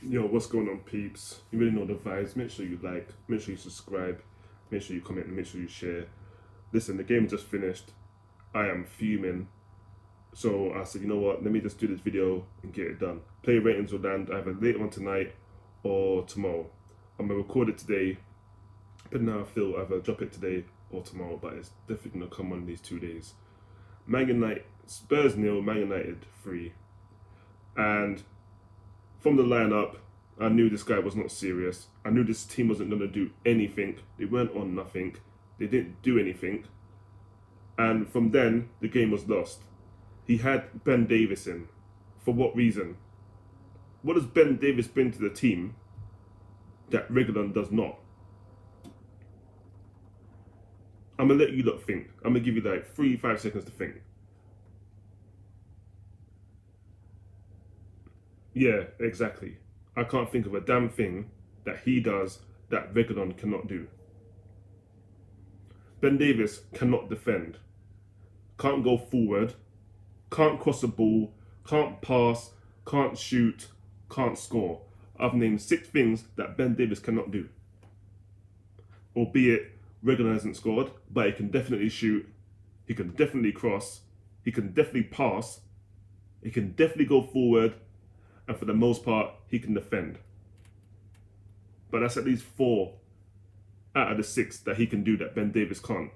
Yo, what's going on, peeps? You really know the vibes. Make sure you like, make sure you subscribe, make sure you comment, and make sure you share. Listen, the game just finished. I am fuming. So I said, you know what? Let me just do this video and get it done. Player ratings will land either later on tonight or tomorrow. I'm gonna record it today. Depending on how I feel, either drop it today or tomorrow. But it's definitely gonna come on these 2 days. Man United, Spurs nil, Man United 3, and from the lineup, I knew this guy was not serious. I knew this team wasn't going to do anything. They weren't on nothing. They didn't do anything. And from then, the game was lost. He had Ben Davies in. For what reason? What does Ben Davies bring to the team that Reguilon does not? I'm going to let you lot think. I'm going to give you like 3-5 seconds to think. Yeah, exactly. I can't think of a damn thing that he does that Reguilon cannot do. Ben Davies cannot defend, can't go forward, can't cross the ball, can't pass, can't shoot, can't score. I've named 6 things that Ben Davies cannot do. Albeit Reguilon hasn't scored, but he can definitely shoot, he can definitely cross, he can definitely pass, he can definitely go forward, and for the most part, he can defend. But that's at least 4 out of the 6 that he can do that Ben Davies can't.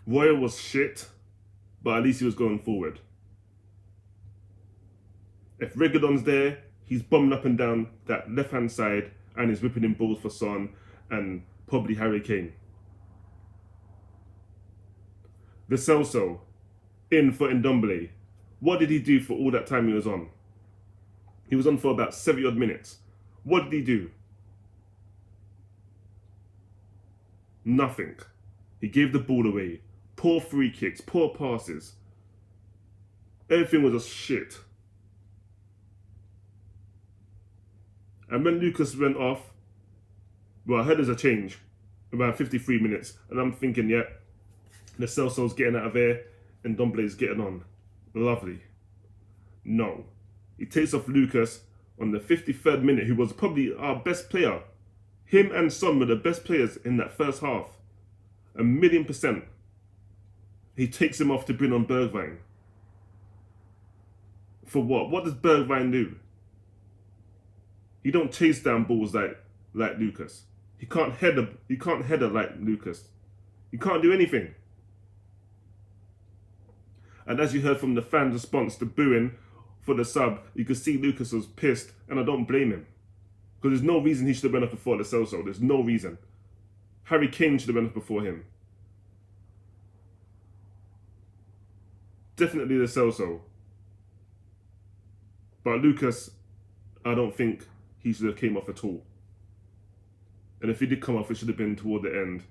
Royal was shit, but at least he was going forward. If Reguilon's there, he's bombing up and down that left-hand side and he's whipping in balls for Son and probably Harry Kane. The Celso, in for Ndombele. What did he do for all that time he was on? He was on for about 70 odd minutes. What did he do? Nothing. He gave the ball away. Poor free kicks, poor passes. Everything was just shit. And when Lucas went off, well, I heard there's a change around 53 minutes, and I'm thinking, yeah, the Celso's getting out of there and Ndombele's getting on. Lovely. No. He takes off Lucas on the 53rd minute, who was probably our best player. Him and Son were the best players in that first half. 1,000,000%. He takes him off to bring on Bergwijn. For what? What does Bergwijn do? He don't chase down balls like Lucas. He can't header like Lucas. He can't do anything. And as you heard from the fans' response to booing for the sub, you could see Lucas was pissed, and I don't blame him. Because there's no reason he should have been off before the Celso. There's no reason. Harry Kane should have been off before him. Definitely the Celso. But Lucas, I don't think he should have came off at all. And if he did come off, it should have been toward the end.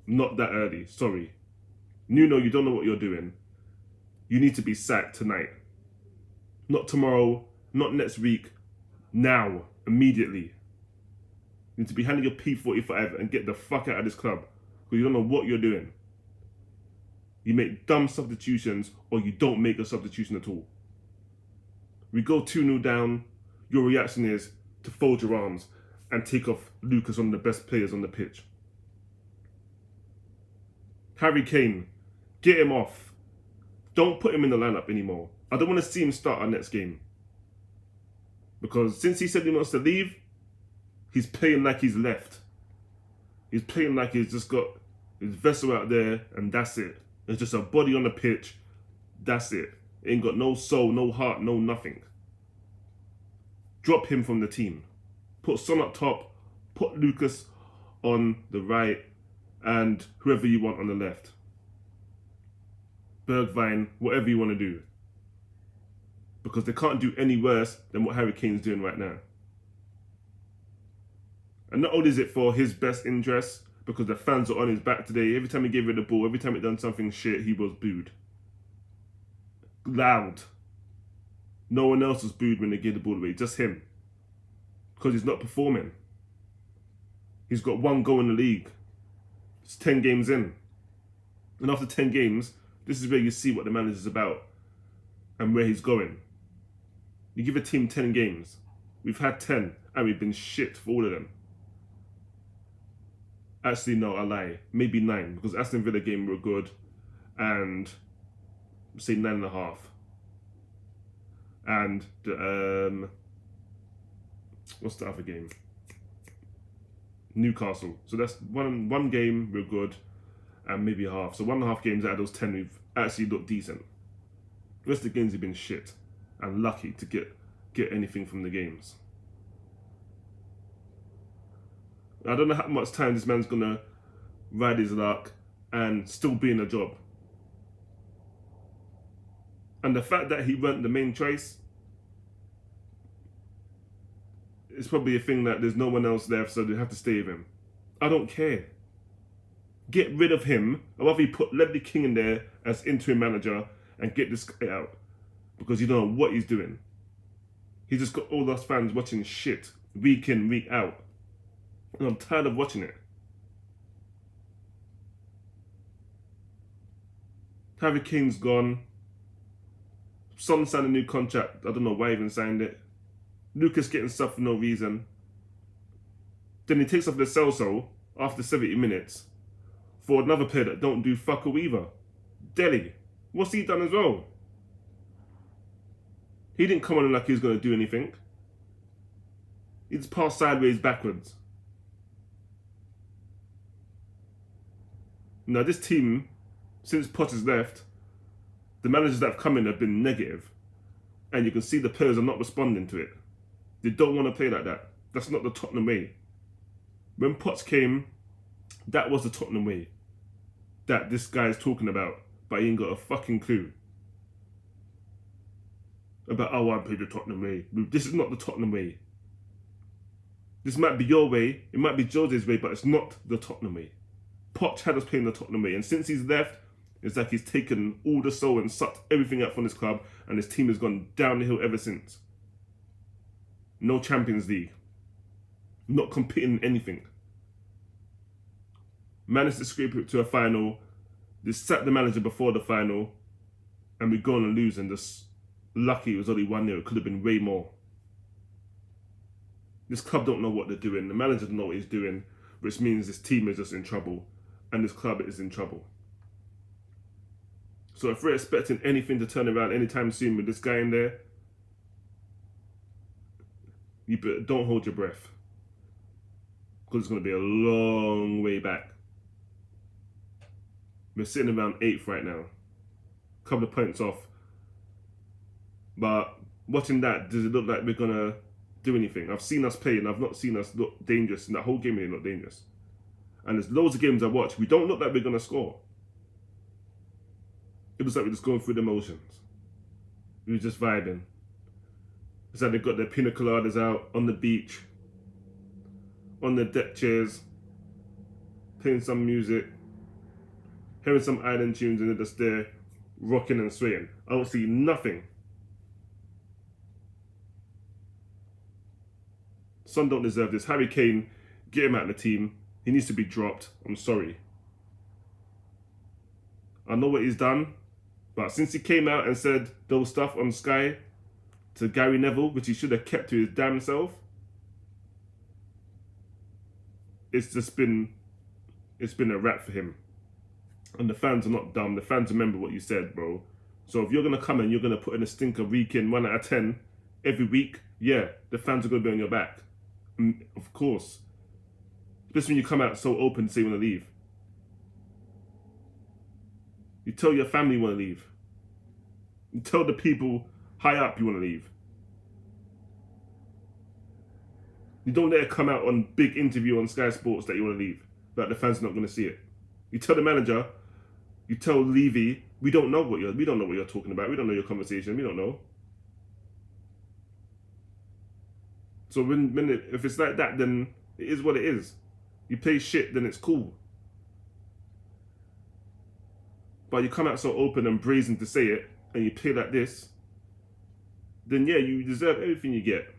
Not that early, sorry. NUNO, you don't know what you're doing. You need to be sacked tonight. Not tomorrow, not next week. Now, immediately. You need to be handing your P45 and get the fuck out of this club. Because you don't know what you're doing. You make dumb substitutions or you don't make a substitution at all. We go 2-0 down. Your reaction is to fold your arms and take off Lucas, one of the best players on the pitch. Harry Kane, get him off. Don't put him in the lineup anymore. I don't want to see him start our next game. Because since he said he wants to leave, he's playing like he's left. He's playing like he's just got his vessel out there and that's it. It's just a body on the pitch. That's it. Ain't got no soul, no heart, no nothing. Drop him from the team. Put Son up top. Put Lucas on the right. And whoever you want on the left. Bergwijn, whatever you want to do. Because they can't do any worse than what Harry Kane's doing right now. And not only is it for his best interests, because the fans are on his back today. Every time he gave it the ball, every time he done something shit, he was booed. Loud. No one else was booed when they gave the ball away, just him. Because he's not performing. He's got 1 goal in the league. It's 10 games in. And after 10 games, this is where you see what the manager's about and where he's going. You give a team 10 games. We've had 10 and we've been shit for all of them. Actually, no, I lie. Maybe 9 because Aston Villa game were good and say 9.5. And what's the other game? Newcastle. So that's one game we're good and maybe a half. So 1.5 games out of those 10 we've actually looked decent. The rest of the games have been shit and lucky to get anything from the games. I don't know how much time this man's gonna ride his luck and still be in a job. And the fact that he weren't the main choice is probably a thing that there's no one else left, so they have to stay with him. I don't care. Get rid of him. I'd rather you put Ledley King in there as interim manager and get this guy out because you don't know what he's doing. He's just got all those fans watching shit week in, week out. And I'm tired of watching it. Harry Kane's gone. Son signed a new contract. I don't know why he even signed it. Lucas getting stuff for no reason. Then he takes off the Celso after 70 minutes for another player that don't do fuck all either. Dele. What's he done as well? He didn't come on like he was going to do anything. He just passed sideways backwards. Now this team, since Potter's left, the managers that have come in have been negative. And you can see the players are not responding to it. They don't want to play like that. That's not the Tottenham way. When Potts came, that was the Tottenham way that this guy is talking about, but he ain't got a fucking clue about how I play the Tottenham way. This is not the Tottenham way. This might be your way, it might be Jose's way, but it's not the Tottenham way. Potts had us playing the Tottenham way, and since he's left, it's like he's taken all the soul and sucked everything out from his club, and his team has gone down the hill ever since. No Champions League. Not competing in anything. Managed to scrape it to a final. They sacked the manager before the final. And we go on and lose. And just lucky it was only 1-0. It could have been way more. This club don't know what they're doing. The manager doesn't know what he's doing. Which means this team is just in trouble. And this club is in trouble. So if we're expecting anything to turn around anytime soon with this guy in there, you don't hold your breath. Because it's going to be a long way back. We're sitting around 8th right now. A couple of points off. But watching that, does it look like we're going to do anything? I've seen us play and I've not seen us look dangerous. In that whole game, we didn't look dangerous. And there's loads of games I watch. We don't look like we're going to score. It was like we're just going through the motions. We were just vibing. It's like they've got their pina coladas out on the beach, on the deck chairs, playing some music, hearing some island tunes, and they're just there rocking and swaying. I don't see nothing. Son don't deserve this. Harry Kane, get him out of the team. He needs to be dropped. I'm sorry. I know what he's done, but since he came out and said those stuff on Sky to Gary Neville, which he should have kept to his damn self, it's been a wrap for him. And the fans are not dumb. The fans remember what you said, bro. So if you're going to come and you're going to put in a stinker week in 1 out of 10 every week, yeah, the fans are going to be on your back. Of course. Especially when you come out so open to say you want to leave. You tell your family you want to leave. You tell the people high up you want to leave. You don't let it come out on big interview on Sky Sports that you want to leave. That the fans are not going to see it. You tell the manager, you tell Levy, we don't know what you're talking about. We don't know your conversation. We don't know. So if it's like that, then it is what it is. You play shit, then it's cool. But you come out so open and brazen to say it, and you play like this, then yeah, you deserve everything you get.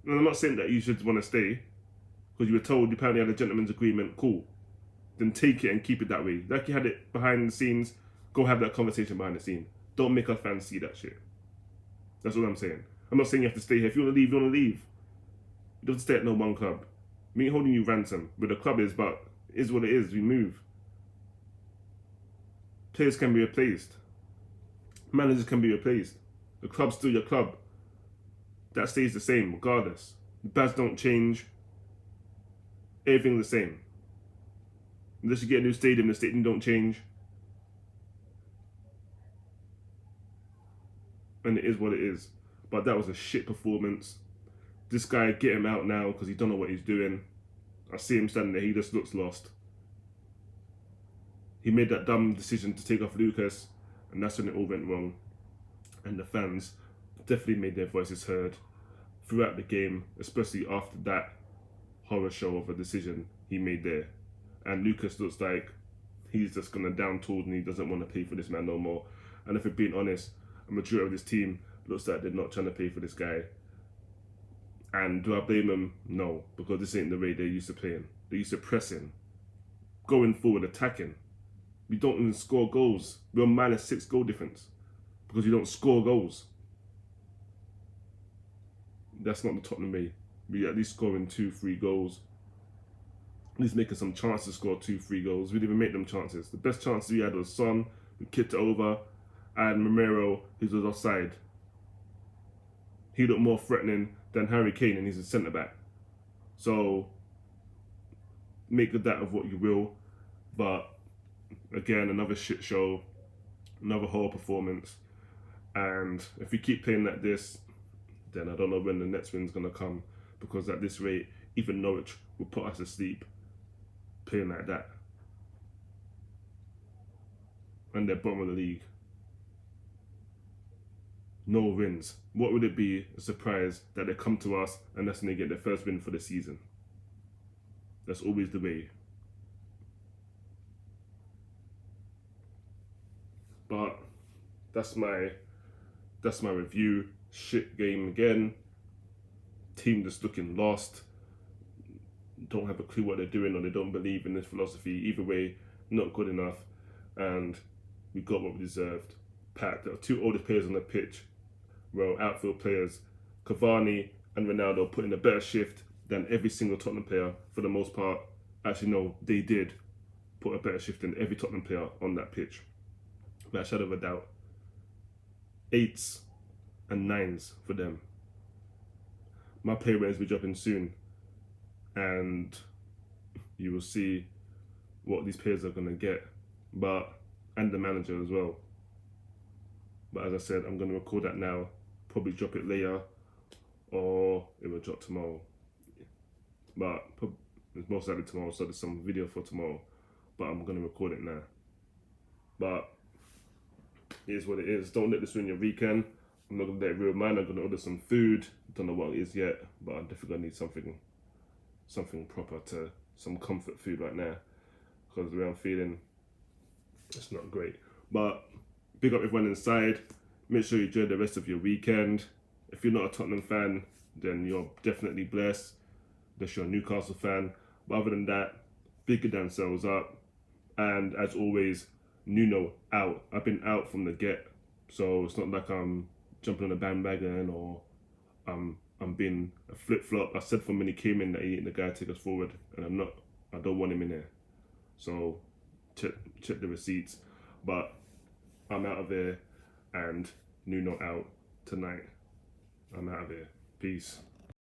And I'm not saying that you should want to stay, because you were told you apparently had a gentleman's agreement, cool. Then take it and keep it that way. Like you had it behind the scenes, go have that conversation behind the scene. Don't make our fans see that shit. That's what I'm saying. I'm not saying you have to stay here. If you want to leave, you want to leave. You don't have to stay at no one club. Me holding you ransom. But the club is, but it is what it is. We move. Players can be replaced. Managers can be replaced. The club's still your club. That stays the same regardless. The badge don't change. Everything the same. Unless you get a new stadium, the stadium don't change. And it is what it is. But that was a shit performance. This guy, get him out now because he don't know what he's doing. I see him standing there, he just looks lost. He made that dumb decision to take off Lucas, and that's when it all went wrong. And the fans definitely made their voices heard throughout the game, especially after that horror show of a decision he made there. And Lucas looks like he's just gonna down tools and he doesn't want to pay for this man no more. And if we're being honest, a majority of this team looks like they're not trying to pay for this guy. And do I blame them? No, because this ain't the way they're used to playing. They're used to pressing, going forward, attacking. We don't even score goals. We're on -6 goal difference because we don't score goals. That's not the Tottenham way. We at least scoring 2-3 goals. At least making some chances to score 2-3 goals. We didn't even make them chances. The best chances we had was Son, we kicked it over, and Romero, who was offside. He looked more threatening than Harry Kane, and he's a centre back. So make of that of what you will, but again, another shit show, another horror performance. And if we keep playing like this, then I don't know when the next win's going to come. Because at this rate, even Norwich will put us to sleep playing like that. And they're bottom of the league. No wins. What would it be a surprise that they come to us and that's when they get their first win for the season? That's always the way. But that's my review. Shit game again. Team just looking lost. Don't have a clue what they're doing, or they don't believe in this philosophy. Either way, not good enough. And we got what we deserved. Packed. There are two oldest players on the pitch. Well, outfield players. Cavani and Ronaldo put in a better shift than every single Tottenham player for the most part. Actually, no, they did put a better shift than every Tottenham player on that pitch. Without a shadow of a doubt. 8s and 9s for them. My play ratings will be dropping soon, and you will see what these players are going to get, and the manager as well. But as I said, I'm going to record that now, probably drop it later, or it will drop tomorrow. But it's most likely tomorrow, so there's some video for tomorrow, but I'm going to record it now. But it is what it is. Don't let this ruin your weekend. I'm not going to let it ruin mine. I'm going to order some food. Don't know what it is yet, but I'm definitely going to need something proper, to some comfort food right now, because the way I'm feeling, it's not great. But big up everyone inside. Make sure you enjoy the rest of your weekend. If you're not a Tottenham fan, then you're definitely blessed. Unless you're a Newcastle fan. But other than that, big your damn selves up. And as always, NUNO out. I've been out from the get, so it's not like I'm jumping on a bandwagon or I'm being a flip-flop. I said from when he came in that he ain't the guy to take us forward, and I'm not. I don't want him in there. So check the receipts. But I'm out of here, and NUNO out tonight. I'm out of here. Peace.